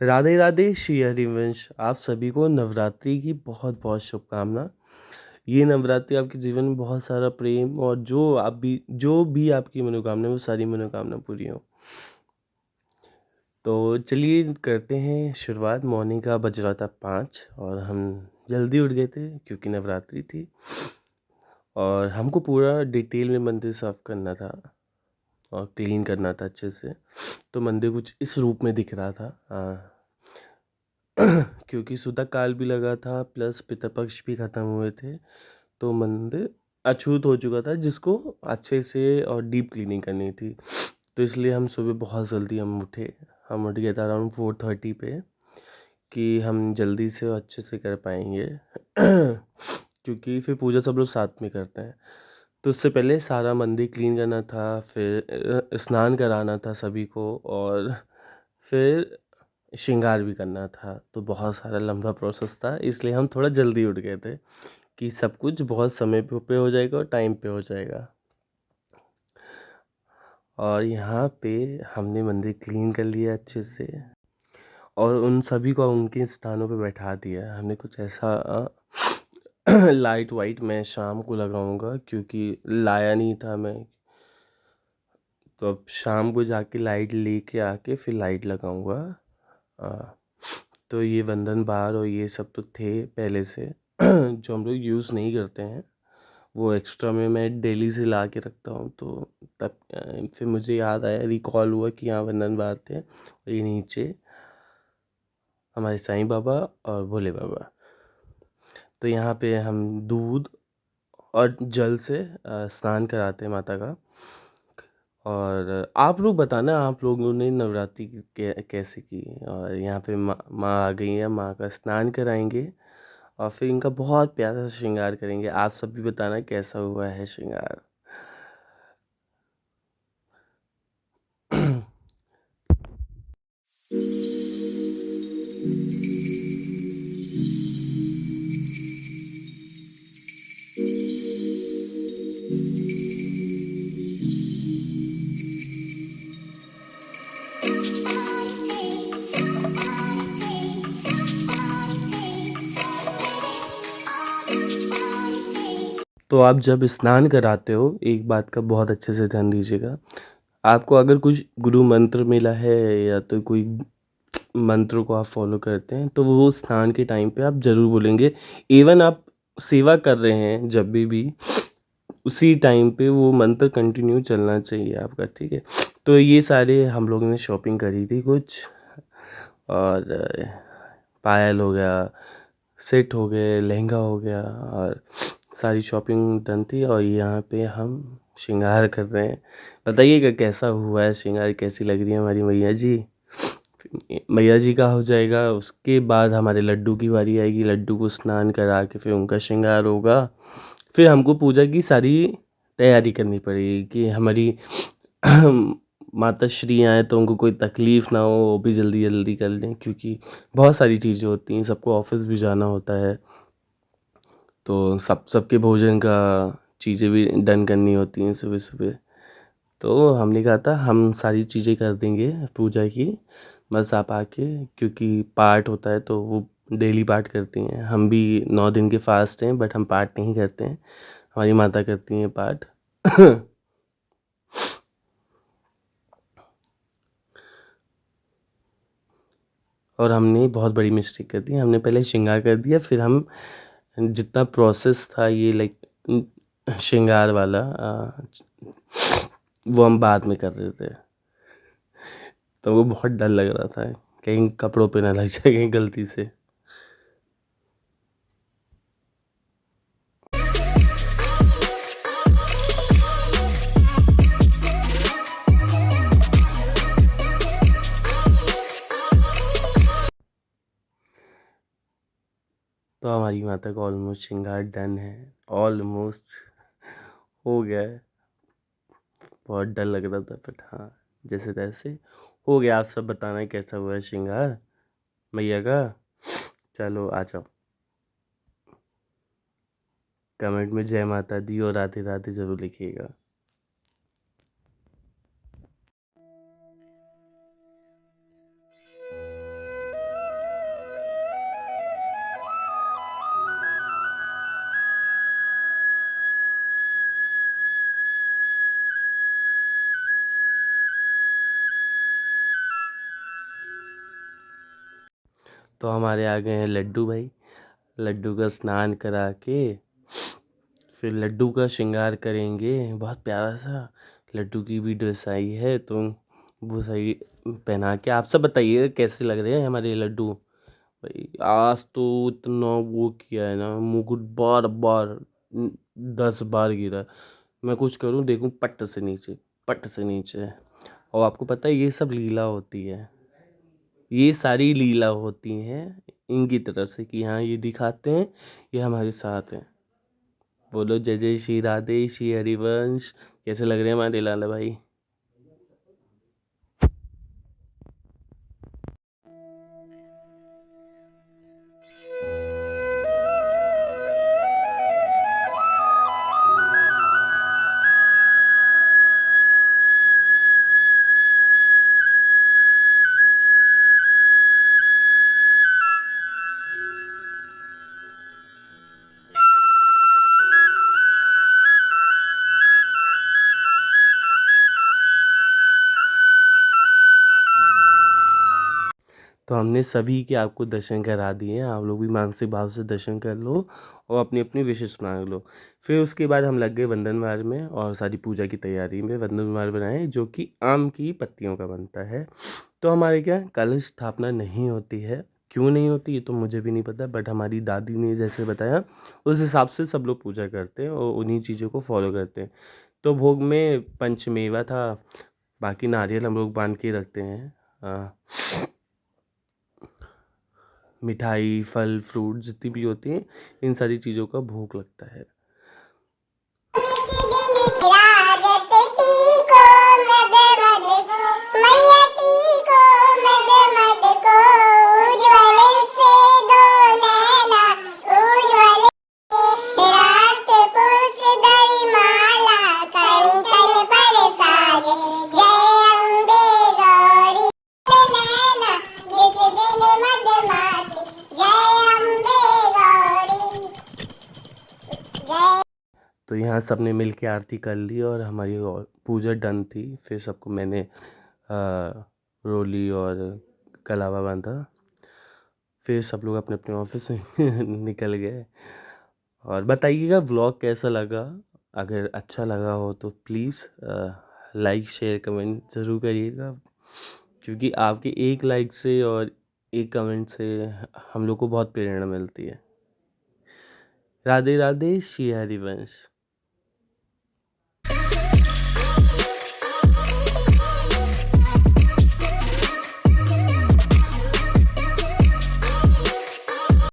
राधे राधे श्री हरिवंश। आप सभी को नवरात्रि की बहुत बहुत शुभकामना। ये नवरात्रि आपके जीवन में बहुत सारा प्रेम और जो भी आपकी मनोकामना है वो सारी मनोकामना पूरी हो। तो चलिए करते हैं शुरुआत। मॉर्निंग का बज रहा था 5 और हम जल्दी उठ गए थे क्योंकि नवरात्रि थी और हमको पूरा डिटेल में मंदिर साफ करना था और क्लीन करना था अच्छे से। तो मंदिर कुछ इस रूप में दिख रहा था। क्योंकि सुतक काल भी लगा था प्लस पितृपक्ष भी ख़त्म हुए थे, तो मंदिर अछूत हो चुका था जिसको अच्छे से और डीप क्लीनिंग करनी थी। तो इसलिए हम सुबह बहुत जल्दी हम उठे। हम उठ गए थे अराउंड 4:30 पे कि हम जल्दी से और अच्छे से कर पाएंगे क्योंकि फिर पूजा सब लोग साथ में करते हैं। तो उससे पहले सारा मंदिर क्लीन करना था, फिर स्नान कराना था सभी को और फिर श्रृंगार भी करना था। तो बहुत सारा लंबा प्रोसेस था, इसलिए हम थोड़ा जल्दी उठ गए थे कि सब कुछ बहुत समय पे हो जाएगा और टाइम पे हो जाएगा। और यहाँ पे हमने मंदिर क्लीन कर लिया अच्छे से और उन सभी को उनके स्थानों पे बैठा दिया। हमने कुछ ऐसा लाइट वाइट मैं शाम को लगाऊंगा क्योंकि लाया नहीं था मैं, तो अब शाम को जाके लाइट लेके आके फिर लाइट लगाऊंगा। तो ये वंदन बार और ये सब तो थे पहले से जो हम लोग यूज़ नहीं करते हैं, वो एक्स्ट्रा में मैं डेली से ला के रखता हूँ। तो तब फिर मुझे याद आया, रिकॉल हुआ कि यहाँ वंदन बार थे और ये नीचे हमारे साईं बाबा और भोले बाबा। तो यहाँ पे हम दूध और जल से स्नान कराते हैं माता का। और आप लोग बताना, आप लोगों ने नवरात्रि कैसे की। और यहाँ पे माँ आ गई है, माँ का स्नान कराएंगे और फिर इनका बहुत प्यारा सा श्रृंगार करेंगे। आप सब भी बताना कैसा हुआ है श्रृंगार। तो आप जब स्नान कराते हो एक बात का बहुत अच्छे से ध्यान दीजिएगा। आपको अगर कुछ गुरु मंत्र मिला है या तो कोई मंत्र को आप फॉलो करते हैं तो वो स्नान के टाइम पे आप ज़रूर बोलेंगे। इवन आप सेवा कर रहे हैं जब भी उसी टाइम पे वो मंत्र कंटिन्यू चलना चाहिए आपका, ठीक है। तो ये सारे हम लोगों ने शॉपिंग करी थी कुछ, और पायल हो गया, सेट हो गए, लहंगा हो गया और सारी शॉपिंग डन थी। और यहाँ पे हम श्रृंगार कर रहे हैं। बताइएगा कैसा हुआ है श्रृंगार, कैसी लग रही है हमारी मैया जी। मैया जी का हो जाएगा, उसके बाद हमारे लड्डू की बारी आएगी। लड्डू को स्नान करा के फिर उनका श्रृंगार होगा। फिर हमको पूजा की सारी तैयारी करनी पड़ेगी कि हमारी माता श्री आए तो उनको कोई तकलीफ़ ना हो, वो भी जल्दी जल्दी कर लें क्योंकि बहुत सारी चीज़ें होती हैं, सबको ऑफिस भी जाना होता है। तो सबके भोजन का चीज़ें भी डन करनी होती हैं सुबह सुबह। तो हमने कहा था हम सारी चीज़ें कर देंगे पूजा की, बस आप आके, क्योंकि पाठ होता है तो वो डेली पाठ करती हैं। हम भी 9 दिन के फास्ट हैं बट हम पाठ नहीं करते हैं, हमारी माता करती हैं पाठ। और हमने बहुत बड़ी मिस्टेक कर दी, हमने पहले श्रृंगार कर दिया, फिर हम जितना प्रोसेस था ये लाइक श्रृंगार वाला वो हम बाद में कर रहे थे। तो वो बहुत डर लग रहा था कहीं कपड़ों पे ना लग जाए कहीं गलती से। तो हमारी माता का ऑलमोस्ट श्रृंगार डन है, ऑलमोस्ट हो गया है। बहुत डर लग रहा था बट हाँ, जैसे तैसे हो गया। आप सब बताना कैसा हुआ है श्रृंगार मैया का। चलो आ जाओ, कमेंट में जय माता दी और राधे राधे ज़रूर लिखिएगा। तो हमारे आ गए हैं लड्डू भाई। लड्डू का स्नान करा के फिर लड्डू का श्रृंगार करेंगे, बहुत प्यारा सा। लड्डू की भी ड्रेस आई है तो वो सही पहना के आप सब बताइए कैसे लग रहे हैं हमारे लड्डू भाई। आज तो इतना वो किया है ना, मुकुट बार बार 10 बार गिरा। मैं कुछ करूं देखूं पट्ट से नीचे, पट्ट से नीचे। और आपको पता है ये सब लीला होती है, ये सारी लीला होती हैं इनकी तरफ से कि हाँ ये दिखाते हैं ये हमारे साथ हैं। बोलो जय जय श्री राधे श्री हरिवंश। कैसे लग रहे हैं हमारे लाला भाई? तो हमने सभी के आपको दर्शन करा दिए हैं, आप लोग भी मानसिक भाव से दर्शन कर लो और अपनी अपनी विशेष मांग लो। फिर उसके बाद हम लग गए वंदनवार में और सारी पूजा की तैयारी में। वंदनवार बनाए जो कि आम की पत्तियों का बनता है। तो हमारे क्या कलश स्थापना नहीं होती है, क्यों नहीं होती ये तो मुझे भी नहीं पता, बट हमारी दादी ने जैसे बताया उस हिसाब से सब लोग पूजा करते हैं और उन्हीं चीज़ों को फॉलो करते हैं। तो भोग में पंचमेवा था, बाकी नारियल हम लोग बांध के रखते हैं। मिठाई फल फ्रूट जितनी भी होती हैं इन सारी चीज़ों का भोग लगता है। तो यहाँ सब ने मिल के आरती कर ली और हमारी पूजा डन थी। फिर सबको मैंने रोली और कलावा बांधा। फिर सब लोग अपने अपने ऑफिस में निकल गए। और बताइएगा व्लॉग कैसा लगा, अगर अच्छा लगा हो तो प्लीज़ लाइक शेयर कमेंट ज़रूर करिएगा, क्योंकि आपके एक लाइक से और एक कमेंट से हम लोग को बहुत प्रेरणा मिलती है। राधे राधे श्री हरिवंश।